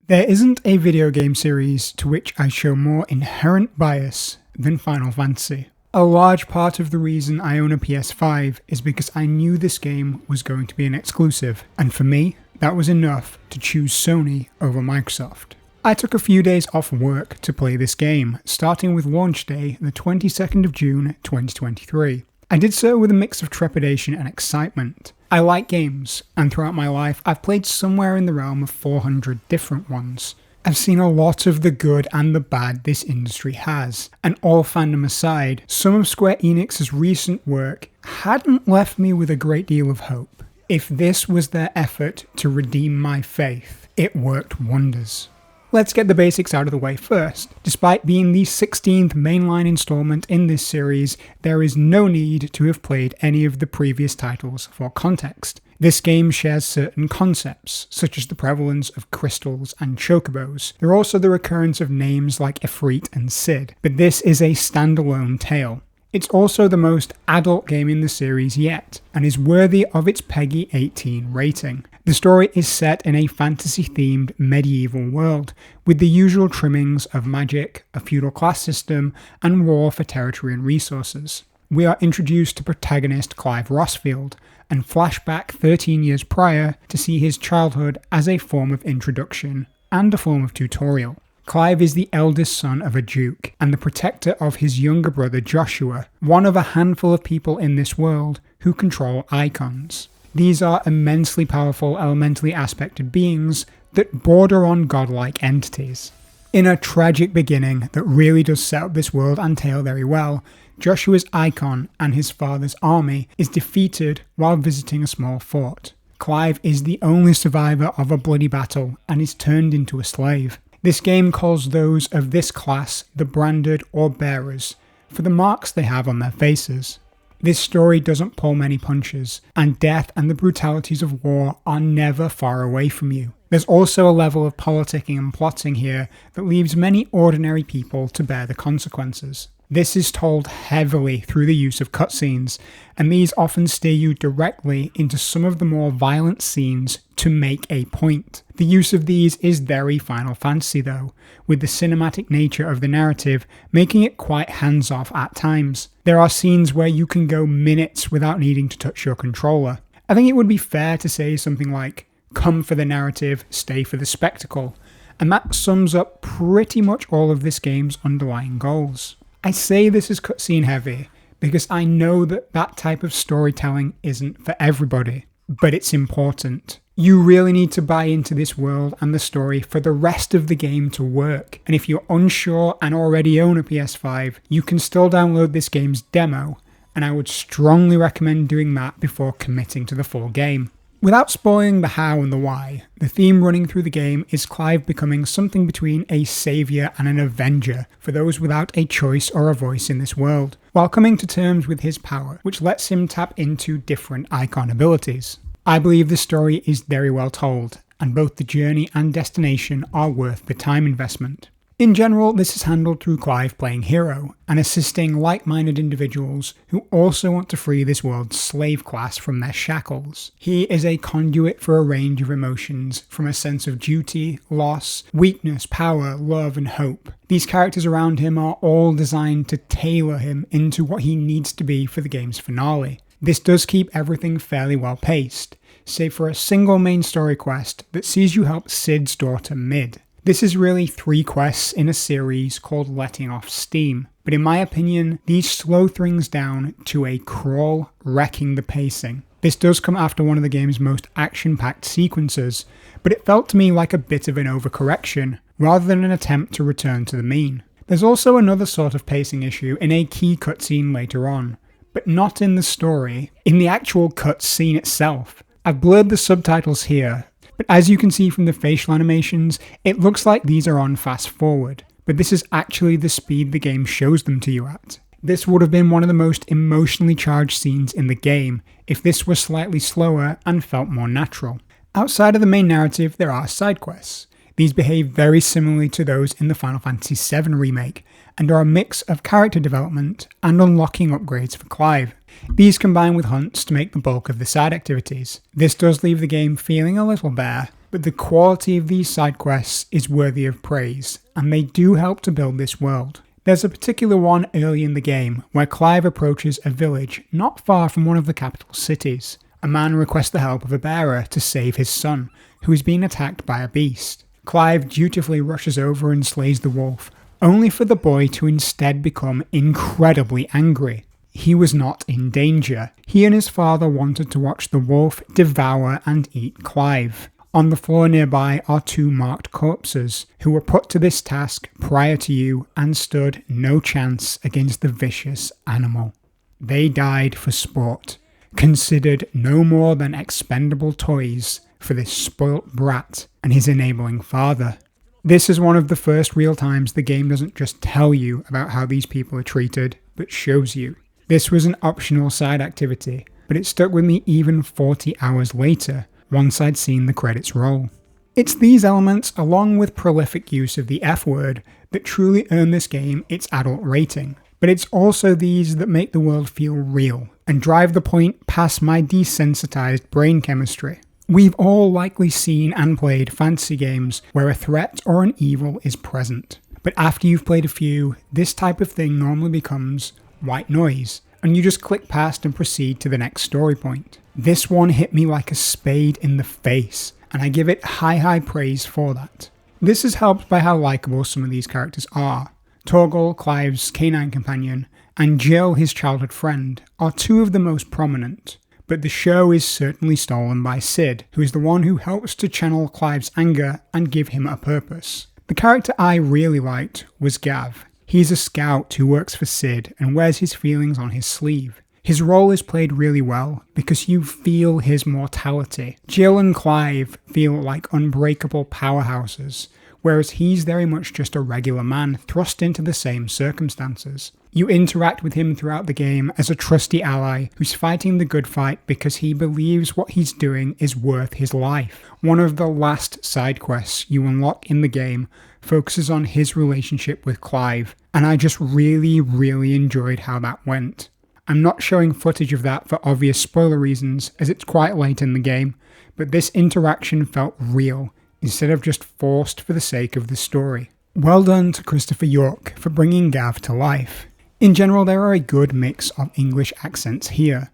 There isn't a video game series to which I show more inherent bias than Final Fantasy. A large part of the reason I own a PS5 is because I knew this game was going to be an exclusive, and for me, that was enough to choose Sony over Microsoft. I took a few days off work to play this game, starting with launch day, the 22nd of June 2023. I did so with a mix of trepidation and excitement. I like games, and throughout my life I've played somewhere in the realm of 400 different ones. I've seen a lot of the good and the bad this industry has, and all fandom aside, some of Square Enix's recent work hadn't left me with a great deal of hope. If this was their effort to redeem my faith, it worked wonders. Let's get the basics out of the way first. Despite being the 16th mainline installment in this series, there is no need to have played any of the previous titles for context. This game shares certain concepts, such as the prevalence of crystals and chocobos. There are also the recurrence of names like Ifrit and Cid, but this is a standalone tale. It's also the most adult game in the series yet, and is worthy of its PEGI 18 rating. The story is set in a fantasy-themed medieval world, with the usual trimmings of magic, a feudal class system, and war for territory and resources. We are introduced to protagonist Clive Rossfield, and flashback 13 years prior to see his childhood as a form of introduction, and a form of tutorial. Clive is the eldest son of a duke, and the protector of his younger brother Joshua, one of a handful of people in this world who control Eikons. These are immensely powerful, elementally aspected beings that border on godlike entities. In a tragic beginning that really does set up this world and tale very well, Joshua's Eikon and his father's army is defeated while visiting a small fort. Clive is the only survivor of a bloody battle and is turned into a slave. This game calls those of this class the branded or bearers for the marks they have on their faces. This story doesn't pull many punches, and death and the brutalities of war are never far away from you. There's also a level of politicking and plotting here that leaves many ordinary people to bear the consequences. This is told heavily through the use of cutscenes, and these often steer you directly into some of the more violent scenes to make a point. The use of these is very Final Fantasy though, with the cinematic nature of the narrative making it quite hands-off at times. There are scenes where you can go minutes without needing to touch your controller. I think it would be fair to say something like, come for the narrative, stay for the spectacle, and that sums up pretty much all of this game's underlying goals. I say this is cutscene heavy because I know that that type of storytelling isn't for everybody, but it's important. You really need to buy into this world and the story for the rest of the game to work, and if you're unsure and already own a PS5, you can still download this game's demo, and I would strongly recommend doing that before committing to the full game. Without spoiling the how and the why, the theme running through the game is Clive becoming something between a saviour and an avenger for those without a choice or a voice in this world, while coming to terms with his power, which lets him tap into different Eikon abilities. I believe the story is very well told, and both the journey and destination are worth the time investment. In general, this is handled through Clive playing hero, and assisting like-minded individuals who also want to free this world's slave class from their shackles. He is a conduit for a range of emotions, from a sense of duty, loss, weakness, power, love, and hope. These characters around him are all designed to tailor him into what he needs to be for the game's finale. This does keep everything fairly well paced, save for a single main story quest that sees you help Cid's daughter Mid. This is really 3 quests in a series called Letting Off Steam, but in my opinion, these slow things down to a crawl, wrecking the pacing. This does come after one of the game's most action-packed sequences, but it felt to me like a bit of an overcorrection, rather than an attempt to return to the mean. There's also another sort of pacing issue in a key cutscene later on, but not in the story, in the actual cutscene itself. I've blurred the subtitles here, but as you can see from the facial animations, it looks like these are on fast forward, but this is actually the speed the game shows them to you at. This would have been one of the most emotionally charged scenes in the game if this were slightly slower and felt more natural. Outside of the main narrative, there are side quests. These behave very similarly to those in the Final Fantasy VII Remake, and are a mix of character development and unlocking upgrades for Clive. These combine with hunts to make the bulk of the side activities. This does leave the game feeling a little bare, but but the quality of these side quests is worthy of praise, and they do help to build this world. There's a particular one early in the game where Clive approaches a village not far from one of the capital cities. A man requests the help of a bearer to save his son, who is being attacked by a beast. Clive dutifully rushes over and slays the wolf, only for the boy to instead become incredibly angry. He was not in danger. He and his father wanted to watch the wolf devour and eat Clive. On the floor nearby are 2 marked corpses, who were put to this task prior to you and stood no chance against the vicious animal. They died for sport, considered no more than expendable toys for this spoilt brat and his enabling father. This is one of the first real times the game doesn't just tell you about how these people are treated, but shows you. This was an optional side activity, but it stuck with me even 40 hours later, once I'd seen the credits roll. It's these elements, along with prolific use of the F word, that truly earn this game its adult rating. But it's also these that make the world feel real, and drive the point past my desensitized brain chemistry. We've all likely seen and played fantasy games where a threat or an evil is present. But after you've played a few, this type of thing normally becomes white noise, and you just click past and proceed to the next story point. This one hit me like a spade in the face, and I give it high praise for that. This is helped by how likeable some of these characters are. Torgal, Clive's canine companion, and Jill, his childhood friend, are 2 of the most prominent, but the show is certainly stolen by Sid, who is the one who helps to channel Clive's anger and give him a purpose. The character I really liked was Gav. He's a scout who works for Sid and wears his feelings on his sleeve. His role is played really well because you feel his mortality. Jill and Clive feel like unbreakable powerhouses, whereas he's very much just a regular man thrust into the same circumstances. You interact with him throughout the game as a trusty ally who's fighting the good fight because he believes what he's doing is worth his life. One of the last side quests you unlock in the game focuses on his relationship with Clive, and I just really enjoyed how that went. I'm not showing footage of that for obvious spoiler reasons, as it's quite late in the game, but this interaction felt real, instead of just forced for the sake of the story. Well done to Christopher York for bringing Gav to life. In general, there are a good mix of English accents here.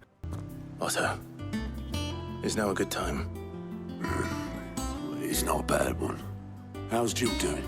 Otto, is now a good time? It's not a bad one. How's Jill doing?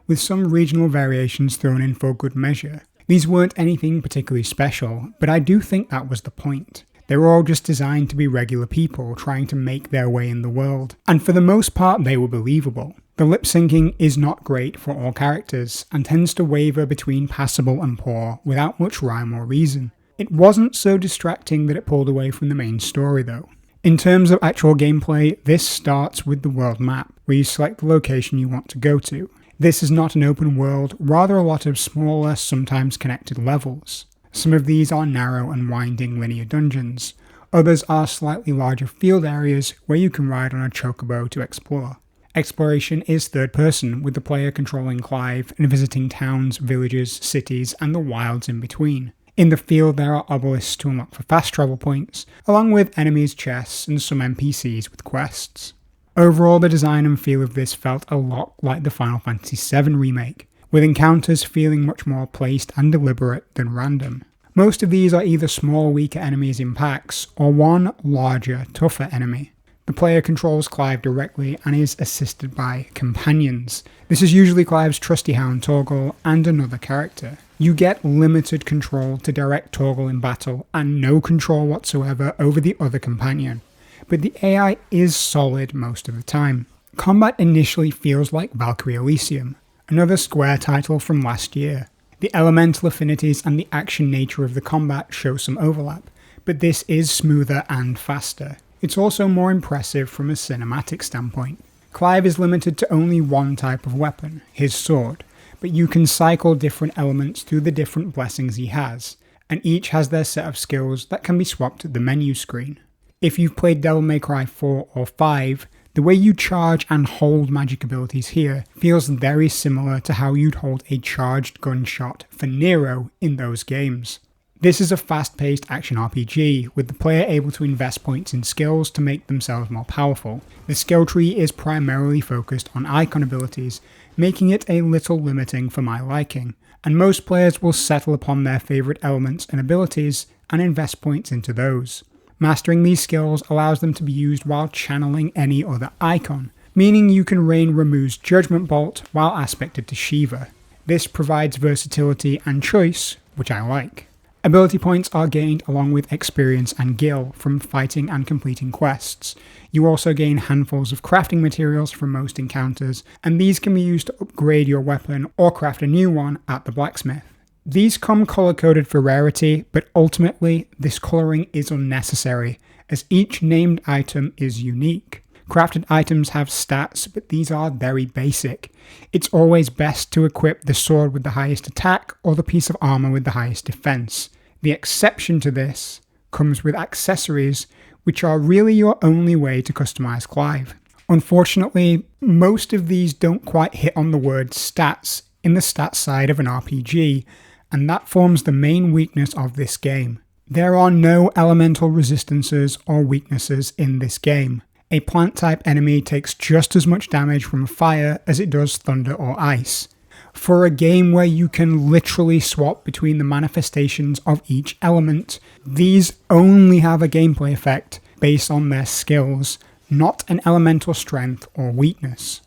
With some regional variations thrown in for good measure. These weren't anything particularly special, but I do think that was the point. They were all just designed to be regular people trying to make their way in the world, and for the most part they were believable. The lip syncing is not great for all characters, and tends to waver between passable and poor without much rhyme or reason. It wasn't so distracting that it pulled away from the main story though. In terms of actual gameplay, this starts with the world map, where you select the location you want to go to. This is not an open world, rather a lot of smaller, sometimes connected levels. Some of these are narrow and winding linear dungeons. Others are slightly larger field areas where you can ride on a chocobo to explore. Exploration is third person, with the player controlling Clive and visiting towns, villages, cities, and the wilds in between. In the field there are obelisks to unlock for fast travel points, along with enemies, chests, and some NPCs with quests. Overall, the design and feel of this felt a lot like the Final Fantasy VII Remake, with encounters feeling much more placed and deliberate than random. Most of these are either small, weaker enemies in packs, or one larger, tougher enemy. The player controls Clive directly and is assisted by companions. This is usually Clive's trusty hound Torgal and another character. You get limited control to direct Torgal in battle and no control whatsoever over the other companion, but the AI is solid most of the time. Combat initially feels like Valkyrie Elysium, another Square title from last year. The elemental affinities and the action nature of the combat show some overlap, but this is smoother and faster. It's also more impressive from a cinematic standpoint. Clive is limited to only one type of weapon, his sword, but you can cycle different elements through the different blessings he has, and each has their set of skills that can be swapped at the menu screen. If you've played Devil May Cry 4 or 5, the way you charge and hold magic abilities here feels very similar to how you'd hold a charged gunshot for Nero in those games. This is a fast-paced action RPG, with the player able to invest points in skills to make themselves more powerful. The skill tree is primarily focused on icon abilities, making it a little limiting for my liking, and most players will settle upon their favourite elements and abilities and invest points into those. Mastering these skills allows them to be used while channeling any other icon, meaning you can rain Ramuh's Judgment Bolt while aspected to Shiva. This provides versatility and choice, which I like. Ability points are gained along with experience and gil from fighting and completing quests. You also gain handfuls of crafting materials from most encounters, and these can be used to upgrade your weapon or craft a new one at the blacksmith. These come colour-coded for rarity, but ultimately this colouring is unnecessary, as each named item is unique. Crafted items have stats, but these are very basic. It's always best to equip the sword with the highest attack or the piece of armour with the highest defence. The exception to this comes with accessories, which are really your only way to customise Clive. Unfortunately, most of these don't quite hit on the word stats in the stats side of an RPG, and that forms the main weakness of this game. There are no elemental resistances or weaknesses in this game. A plant-type enemy takes just as much damage from fire as it does thunder or ice. For a game where you can literally swap between the manifestations of each element, these only have a gameplay effect based on their skills, not an elemental strength or weakness.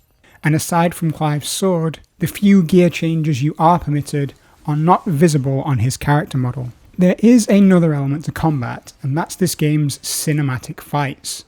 And aside from Clive's sword, the few gear changes you are permitted are not visible on his character model. There is another element to combat, and that's this game's cinematic fights.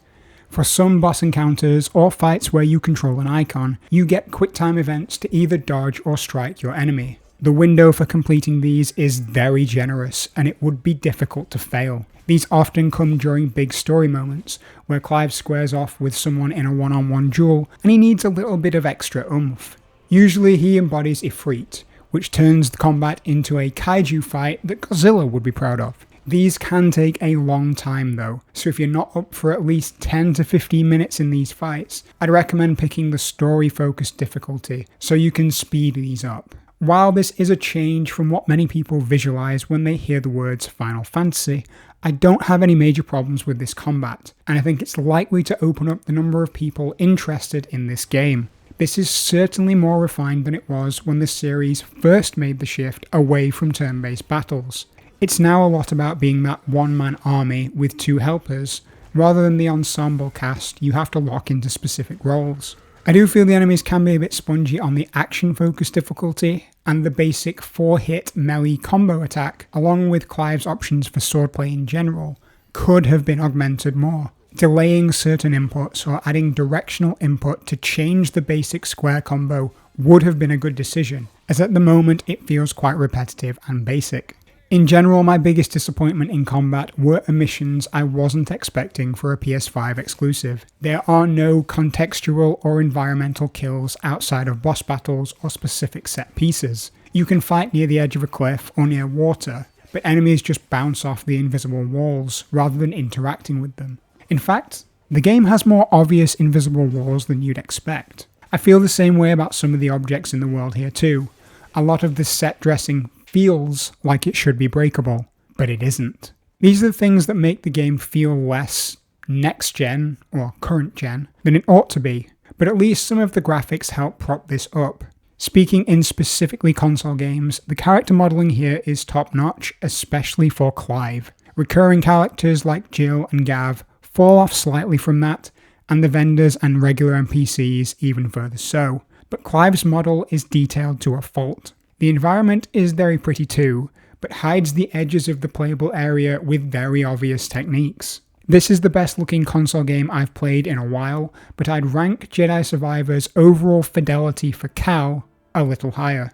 For some boss encounters or fights where you control an icon, you get quick time events to either dodge or strike your enemy. The window for completing these is very generous, and it would be difficult to fail. These often come during big story moments, where Clive squares off with someone in a one-on-one duel, and he needs a little bit of extra oomph. Usually he embodies Ifrit, which turns the combat into a kaiju fight that Godzilla would be proud of. These can take a long time though, so if you're not up for at least 10 to 15 minutes in these fights, I'd recommend picking the story-focused difficulty, so you can speed these up. While this is a change from what many people visualise when they hear the words Final Fantasy, I don't have any major problems with this combat, and I think it's likely to open up the number of people interested in this game. This is certainly more refined than it was when the series first made the shift away from turn-based battles. It's now a lot about being that one-man army with two helpers, rather than the ensemble cast you have to lock into specific roles. I do feel the enemies can be a bit spongy on the action-focused difficulty, and the basic 4-hit melee combo attack, along with Clive's options for swordplay in general, could have been augmented more. Delaying certain inputs or adding directional input to change the basic square combo would have been a good decision, as at the moment it feels quite repetitive and basic. In general, my biggest disappointment in combat were omissions I wasn't expecting for a PS5 exclusive. There are no contextual or environmental kills outside of boss battles or specific set pieces. You can fight near the edge of a cliff or near water, but enemies just bounce off the invisible walls rather than interacting with them. In fact, the game has more obvious invisible walls than you'd expect. I feel the same way about some of the objects in the world here too. A lot of the set dressing feels like it should be breakable, but it isn't. These are the things that make the game feel less next-gen or current-gen than it ought to be, but at least some of the graphics help prop this up. Speaking in specifically console games, the character modelling here is top-notch, especially for Clive. Recurring characters like Jill and Gav fall off slightly from that, and the vendors and regular NPCs even further so, but Clive's model is detailed to a fault. The environment is very pretty too, but hides the edges of the playable area with very obvious techniques. This is the best looking console game I've played in a while, but I'd rank Jedi Survivor's overall fidelity for Cal a little higher.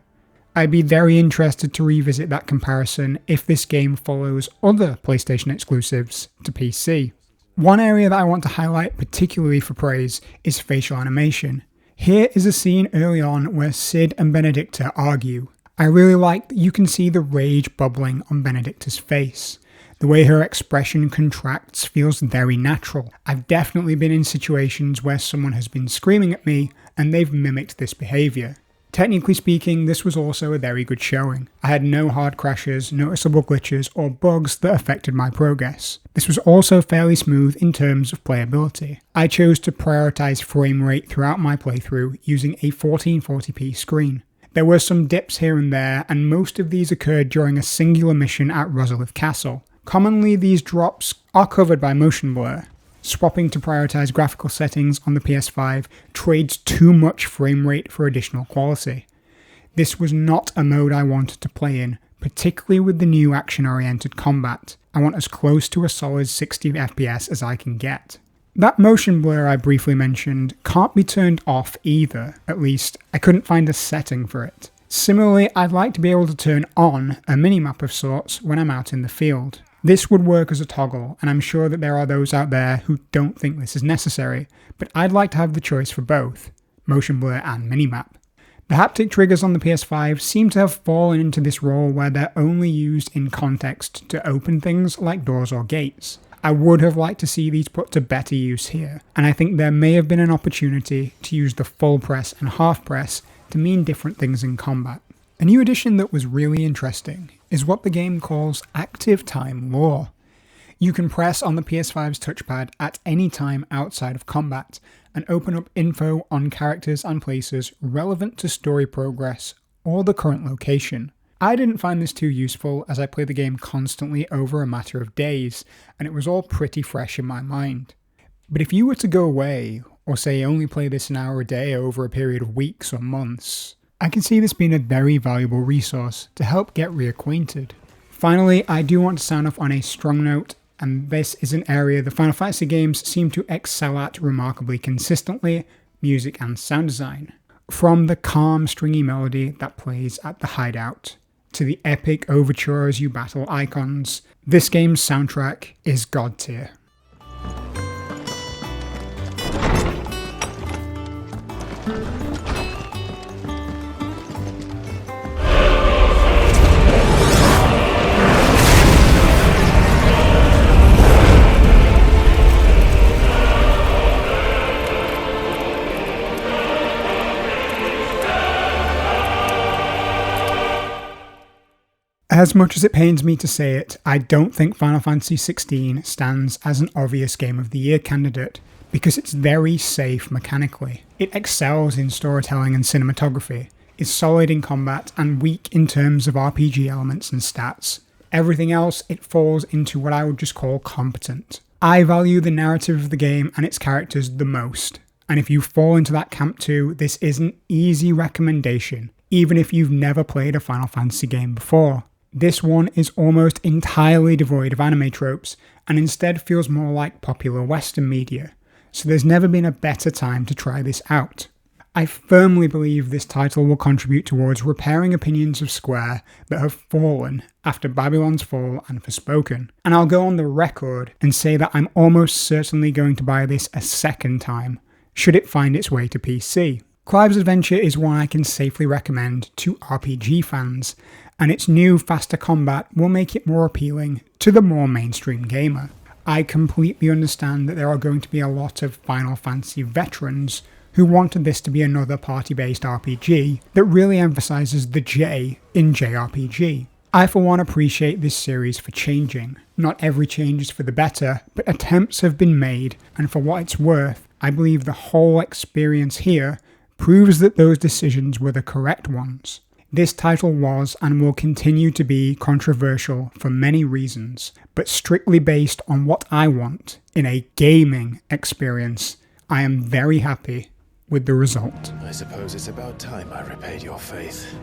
I'd be very interested to revisit that comparison if this game follows other PlayStation exclusives to PC. One area that I want to highlight particularly for praise is facial animation. Here is a scene early on where Sid and Benedicta argue. I really like that you can see the rage bubbling on Benedicta's face. The way her expression contracts feels very natural. I've definitely been in situations where someone has been screaming at me and they've mimicked this behaviour. Technically speaking, this was also a very good showing. I had no hard crashes, noticeable glitches, or bugs that affected my progress. This was also fairly smooth in terms of playability. I chose to prioritize frame rate throughout my playthrough using a 1440p screen. There were some dips here and there, and most of these occurred during a singular mission at Rosalith Castle. Commonly, these drops are covered by motion blur. Swapping to prioritize graphical settings on the PS5 trades too much frame rate for additional quality. This was not a mode I wanted to play in, particularly with the new action-oriented combat. I want as close to a solid 60 FPS as I can get. That motion blur I briefly mentioned can't be turned off either, at least I couldn't find a setting for it. Similarly, I'd like to be able to turn on a minimap of sorts when I'm out in the field. This would work as a toggle, and I'm sure that there are those out there who don't think this is necessary, but I'd like to have the choice for both, motion blur and minimap. The haptic triggers on the PS5 seem to have fallen into this role where they're only used in context to open things like doors or gates. I would have liked to see these put to better use here, and I think there may have been an opportunity to use the full press and half press to mean different things in combat. A new addition that was really interesting is what the game calls active time lore. You can press on the PS5's touchpad at any time outside of combat and open up info on characters and places relevant to story progress or the current location. I didn't find this too useful as I play the game constantly over a matter of days, and it was all pretty fresh in my mind. But if you were to go away, or say only play this an hour a day over a period of weeks or months, I can see this being a very valuable resource to help get reacquainted. Finally, I do want to sound off on a strong note, and this is an area the Final Fantasy games seem to excel at remarkably consistently: music and sound design. From the calm, stringy melody that plays at the hideout, to the epic overture as you battle Eikons, this game's soundtrack is god tier. As much as it pains me to say it, I don't think Final Fantasy XVI stands as an obvious Game of the Year candidate, because it's very safe mechanically. It excels in storytelling and cinematography, is solid in combat, and weak in terms of RPG elements and stats. Everything else, it falls into what I would just call competent. I value the narrative of the game and its characters the most, and if you fall into that camp too, this is an easy recommendation, even if you've never played a Final Fantasy game before. This one is almost entirely devoid of anime tropes, and instead feels more like popular Western media, so there's never been a better time to try this out. I firmly believe this title will contribute towards repairing opinions of Square that have fallen after Babylon's Fall and Forspoken, and I'll go on the record and say that I'm almost certainly going to buy this a second time, should it find its way to PC. Clive's Adventure is one I can safely recommend to RPG fans, and its new, faster combat will make it more appealing to the more mainstream gamer. I completely understand that there are going to be a lot of Final Fantasy veterans who wanted this to be another party-based RPG that really emphasises the J in JRPG. I for one appreciate this series for changing. Not every change is for the better, but attempts have been made, and for what it's worth, I believe the whole experience here proves that those decisions were the correct ones. This title was and will continue to be controversial for many reasons, but strictly based on what I want in a gaming experience, I am very happy with the result. I suppose it's about time I repaid your faith.